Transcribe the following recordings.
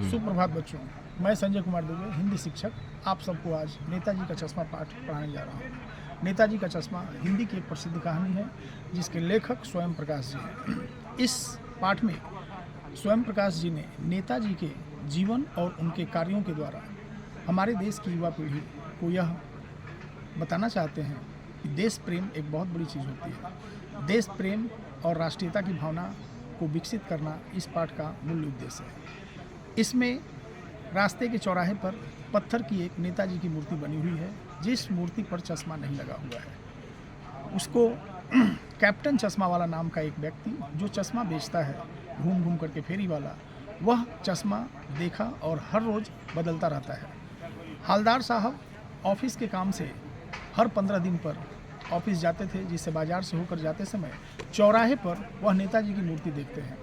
सुप्रभात बच्चों, मैं संजय कुमार दुबे, हिंदी शिक्षक, आप सबको आज नेताजी का चश्मा पाठ पढ़ाने जा रहा हूँ। नेताजी का चश्मा हिंदी की एक प्रसिद्ध कहानी है जिसके लेखक स्वयं प्रकाश जी हैं। इस पाठ में स्वयं प्रकाश जी ने नेताजी के जीवन और उनके कार्यों के द्वारा हमारे देश की युवा पीढ़ी को यह बताना चाहते हैं कि देश प्रेम एक बहुत बड़ी चीज़ होती है। देश प्रेम और राष्ट्रीयता की भावना को विकसित करना इस पाठ का मूल उद्देश्य है। इसमें रास्ते के चौराहे पर पत्थर की एक नेताजी की मूर्ति बनी हुई है, जिस मूर्ति पर चश्मा नहीं लगा हुआ है। उसको कैप्टन चश्मा वाला नाम का एक व्यक्ति जो चश्मा बेचता है घूम घूम करके फेरी वाला, वह चश्मा देखा और हर रोज़ बदलता रहता है। हालदार साहब ऑफिस के काम से हर 15 दिन पर ऑफिस जाते थे, जिससे बाजार से होकर जाते समय चौराहे पर वह नेताजी की मूर्ति देखते हैं।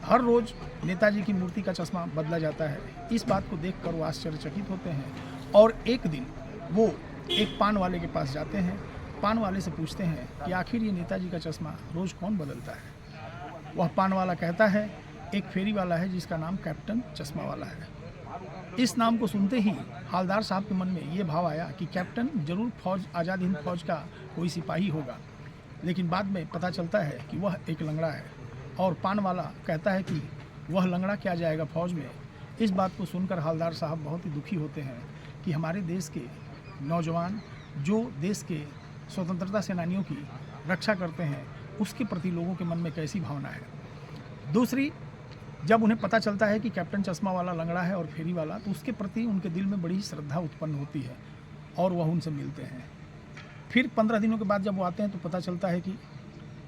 हर रोज़ नेताजी की मूर्ति का चश्मा बदला जाता है। इस बात को देखकर वो आश्चर्यचकित होते हैं और एक दिन वो एक पान वाले के पास जाते हैं। पान वाले से पूछते हैं कि आखिर ये नेताजी का चश्मा रोज़ कौन बदलता है। वह पान वाला कहता है एक फेरी वाला है जिसका नाम कैप्टन चश्मा वाला है। इस नाम को सुनते ही हालदार साहब के मन में ये भाव आया कि कैप्टन जरूर फौज, आज़ाद हिंद फौज का कोई सिपाही होगा, लेकिन बाद में पता चलता है कि वह एक लंगड़ा है। और पान वाला कहता है कि वह लंगड़ा क्या जाएगा फौज में। इस बात को सुनकर हालदार साहब बहुत ही दुखी होते हैं कि हमारे देश के नौजवान जो देश के स्वतंत्रता सेनानियों की रक्षा करते हैं, उसके प्रति लोगों के मन में कैसी भावना है। दूसरी, जब उन्हें पता चलता है कि कैप्टन चश्मा वाला लंगड़ा है और फेरी वाला, तो उसके प्रति उनके दिल में बड़ी श्रद्धा उत्पन्न होती है और वह उनसे मिलते हैं। फिर 15 दिनों के बाद जब वो आते हैं तो पता चलता है कि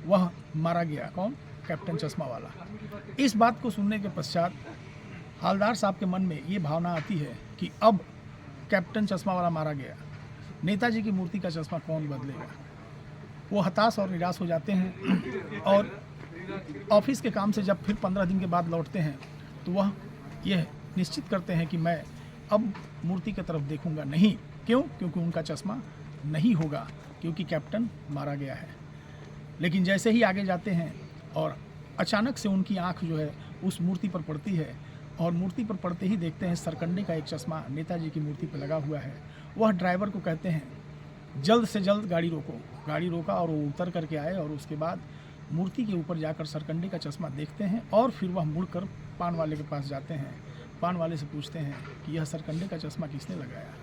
वह मारा गया। कौन? कैप्टन चश्मा वाला। इस बात को सुनने के पश्चात हालदार साहब के मन में ये भावना आती है कि अब कैप्टन चश्मा वाला मारा गया, नेताजी की मूर्ति का चश्मा कौन बदलेगा। वो हताश और निराश हो जाते हैं और ऑफिस के काम से जब फिर 15 दिन के बाद लौटते हैं तो वह यह निश्चित करते हैं कि मैं अब मूर्ति की तरफ देखूंगा नहीं। क्यों? क्योंकि उनका चश्मा नहीं होगा, क्योंकि कैप्टन मारा गया है। लेकिन जैसे ही आगे जाते हैं और अचानक से उनकी आंख जो है उस मूर्ति पर पड़ती है और मूर्ति पर पड़ते ही देखते हैं सरकंडे का एक चश्मा नेताजी की मूर्ति पर लगा हुआ है। वह ड्राइवर को कहते हैं जल्द से जल्द गाड़ी रोको। गाड़ी रोका और वो उतर करके आए और उसके बाद मूर्ति के ऊपर जाकर सरकंडे का चश्मा देखते हैं और फिर वह मुड़कर पान वाले के पास जाते हैं। पान वाले से पूछते हैं कि यह सरकंडे का चश्मा किसने लगाया।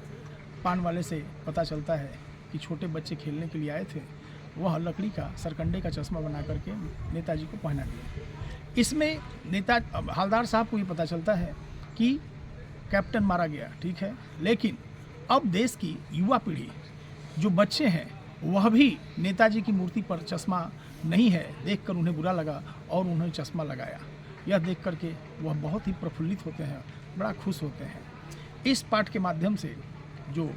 पान वाले से पता चलता है कि छोटे बच्चे खेलने के लिए आए थे, वह लकड़ी का सरकंडे का चश्मा बना करके नेताजी को पहना दिया। इसमें हालदार साहब को ये पता चलता है कि कैप्टन मारा गया, ठीक है, लेकिन अब देश की युवा पीढ़ी जो बच्चे हैं वह भी नेताजी की मूर्ति पर चश्मा नहीं है देखकर उन्हें बुरा लगा और उन्हें चश्मा लगाया। यह देख करके वह बहुत ही प्रफुल्लित होते हैं, बड़ा खुश होते हैं। इस पाठ के माध्यम से जो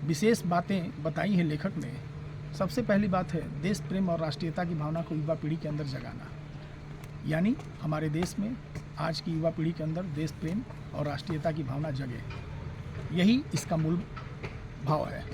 विशेष बातें बताई हैं लेखक ने, सबसे पहली बात है देश प्रेम और राष्ट्रीयता की भावना को युवा पीढ़ी के अंदर जगाना। यानी हमारे देश में आज की युवा पीढ़ी के अंदर देश प्रेम और राष्ट्रीयता की भावना जगे, यही इसका मूल भाव है।